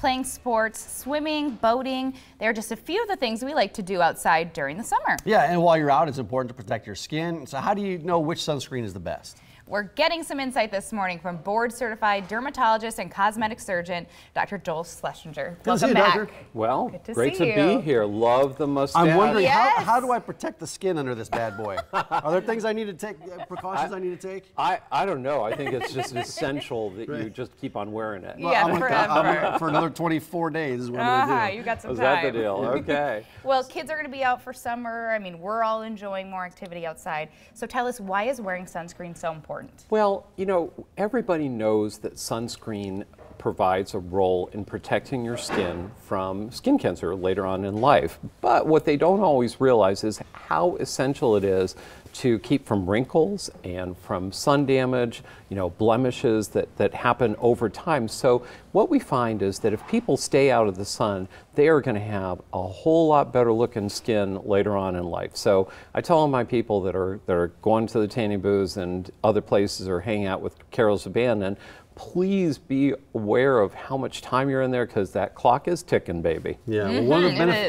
playing sports, swimming, boating. They're just a few of the things we like to do outside during the summer. Yeah, and while you're out, it's important to protect your skin. So how do you know which sunscreen is the best? We're getting some insight this morning from board-certified dermatologist and cosmetic surgeon, Dr. Joel Schlessinger. Welcome back. Doctor. Well, great to be here. Love the mustache. I'm wondering, Yes. how do I protect the skin under this bad boy? Are there things I need to take, precautions I need to take? I don't know. I think it's just essential that you just keep on wearing it. Yeah, forever. For another 24 days is what I'm going to do. You got some Is time. that the deal? Okay. Well, kids are going to be out for summer. I mean, we're all enjoying more activity outside. So tell us, why is wearing sunscreen so important? Well, you know, everybody knows that sunscreen provides a role in protecting your skin from skin cancer later on in life. But what they don't always realize is how essential it is to keep from wrinkles and from sun damage, you know, blemishes that happen over time. So what we find is that if people stay out of the sun, they are going to have a whole lot better looking skin later on in life. So I tell my people that are going to the tanning booths and other places or hanging out with Carol's Abandon, please be aware of how much time you're in there, because that clock is ticking, baby. Yeah, well,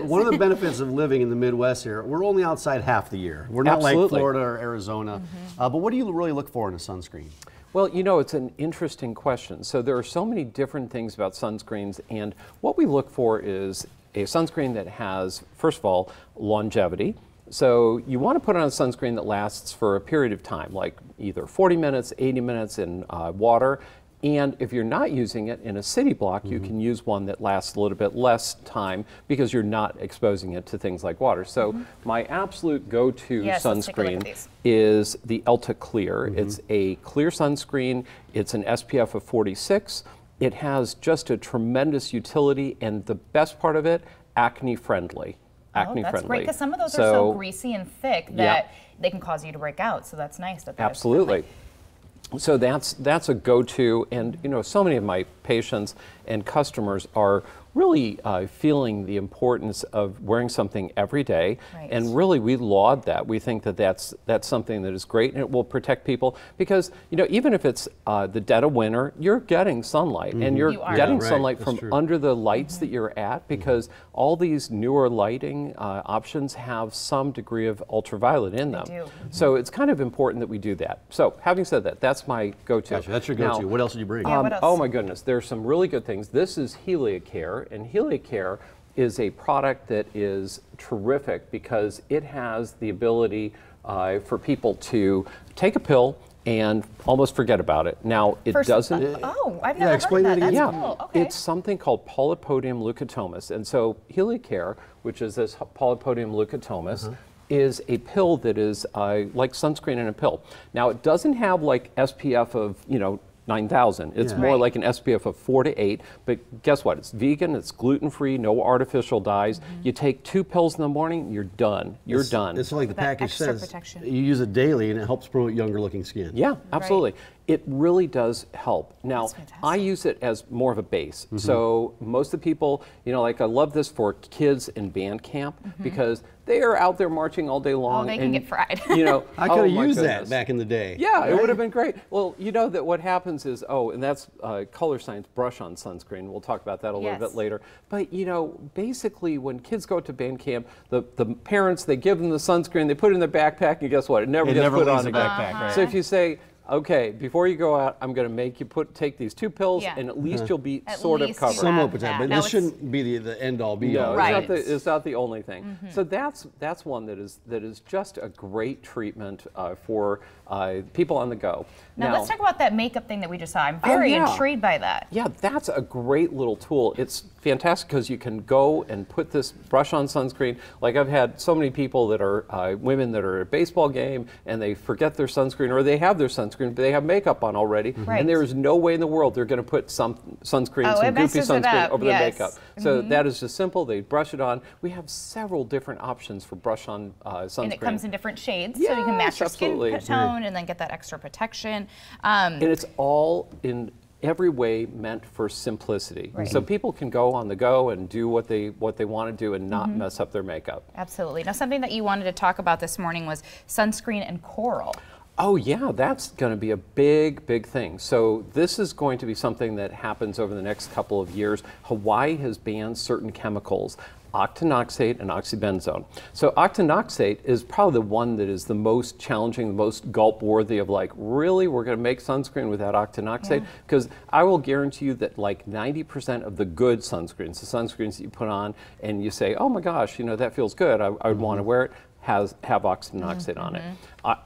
one of the benefits of living in the Midwest here, we're only outside half the year. We're not like Florida or Arizona. But what do you really look for in a sunscreen? Well, you know, it's an interesting question. So there are so many different things about sunscreens, and what we look for is a sunscreen that has, first of all, longevity. So you want to put on a sunscreen that lasts for a period of time, like either 40 minutes, 80 minutes in water. And if you're not using it in a city block, you can use one that lasts a little bit less time because you're not exposing it to things like water. So my absolute go-to sunscreen is the Elta Clear. It's a clear sunscreen. It's an SPF of 46. It has just a tremendous utility, and the best part of it, acne friendly. Acne that's friendly. great, because some of those are so greasy and thick that they can cause you to break out. So that's nice that that is friendly. So that's a go-to, and you know, so many of my patients and customers are really feeling the importance of wearing something every day, and really we laud that. We think that that's something that is great, and it will protect people, because you know, even if it's the dead of winter, you're getting sunlight, and you're getting sunlight from under the lights that you're at, because all these newer lighting options have some degree of ultraviolet in them. So it's kind of important that we do that. So having said that, that's my go-to. Gotcha, that's your go-to. What else did you bring? Oh my goodness, there's some really good things. This is HeliaCare, and HeliaCare is a product that is terrific because it has the ability for people to take a pill and almost forget about it. Now, it doesn't... I've never explain heard of that. that That's again. cool. Okay. It's something called Polypodium leukotomus. And so HeliaCare, which is this Polypodium leukotomus, is a pill that is like sunscreen in a pill. Now, it doesn't have like SPF of, you know, 9,000. It's more like an SPF of 4 to 8, but guess what? It's vegan, it's gluten-free, no artificial dyes. You take 2 pills in the morning, you're done. You're done. It's like the package says, protection. you use it daily and it helps promote younger looking skin. Yeah, absolutely. It really does help. Now, I use it as more of a base. So most of the people, you know, like I love this for kids in band camp because they are out there marching all day long. Oh, they can get fried. You know, I could have used that back in the day. Yeah, it would have been great. Well, you know that what happens is, and that's color science brush on sunscreen. We'll talk about that a little bit later. But, you know, basically when kids go to band camp, the parents, they give them the sunscreen, they put it in their backpack, and guess what? It never gets put on again. Backpack, So if you say, okay, before you go out, I'm going to make you take these 2 pills, and at least you'll be sort of covered. Somewhat protected, but this shouldn't be the end-all, be-all. No, it's not the only thing. So that's one that is just a great treatment for people on the go. Now let's talk about that makeup thing that we just saw. I'm very intrigued by that. Yeah, that's a great little tool. It's fantastic because you can go and put this brush on sunscreen. Like I've had so many people that are women that are at a baseball game and they forget their sunscreen, or they have their sunscreen, but they have makeup on already, and there is no way in the world they're going to put some sunscreen, some goofy sunscreen over their makeup. So that is just simple. They brush it on. We have several different options for brush on sunscreen. And it comes in different shades, so you can match your skin tone and then get that extra protection. And it's all in every way meant for simplicity. So people can go on the go and do what they want to do and not mess up their makeup. Absolutely. Now, something that you wanted to talk about this morning was sunscreen and coral. Oh yeah, that's going to be a big, big thing. So this is going to be something that happens over the next couple of years. Hawaii has banned certain chemicals, octinoxate and oxybenzone. So octinoxate is probably the one that is the most challenging, the most gulp-worthy of like, really, we're going to make sunscreen without octinoxate? Because I will guarantee you that like 90% of the good sunscreens, the sunscreens that you put on and you say, oh my gosh, you know, that feels good, I would want to wear it, have oxynoxate on it.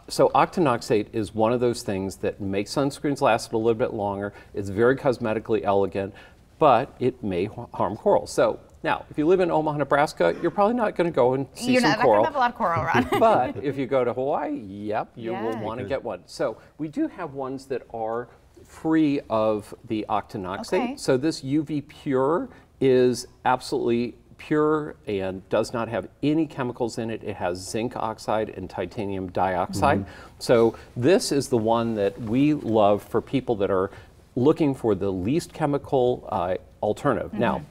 So octinoxate is one of those things that makes sunscreens last a little bit longer. It's very cosmetically elegant, but it may harm coral. So now, if you live in Omaha, Nebraska, you're probably not going to go and see some coral. You're not going to have a lot of coral around. But if you go to Hawaii, yep, you will want to get one. So we do have ones that are free of the octinoxate. Okay. So this UV Pure is absolutely pure and does not have any chemicals in it. It has zinc oxide and titanium dioxide. So this is the one that we love for people that are looking for the least chemical alternative. Now,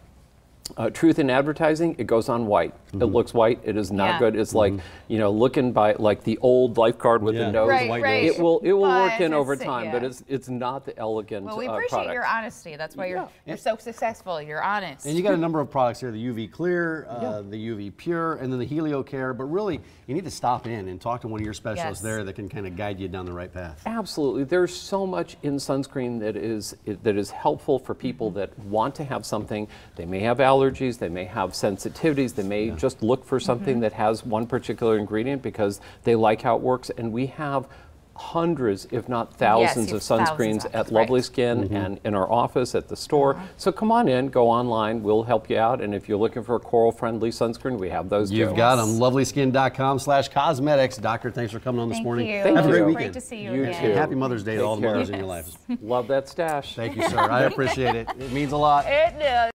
truth in advertising, it goes on white. It looks white. It is not good. It's like, you know, looking by like the old lifeguard with the nose. Right, right. It will work in over time, but it's not the elegant Well, we appreciate your honesty. That's why you're so successful. You're honest. And you got a number of products here, the UV Clear, the UV Pure, and then the Helio Care. But really, you need to stop in and talk to one of your specialists there that can kind of guide you down the right path. Absolutely. There's so much in sunscreen that is helpful for people that want to have something. They may have allergies, they may have sensitivities, they may just look for something that has one particular ingredient because they like how it works. And we have hundreds, if not thousands, of sunscreens at Lovely Skin and in our office at the store. So come on in, go online, we'll help you out. And if you're looking for a coral-friendly sunscreen, we have those too. You've got them. Lovelyskin.com/cosmetics. Doctor, thanks for coming on this morning. Thank you. Have a great weekend. Great to see you You again. too. And happy Mother's Day to all the mothers in your life. Love that stash. Thank you, sir. I appreciate it. It means a lot. It does.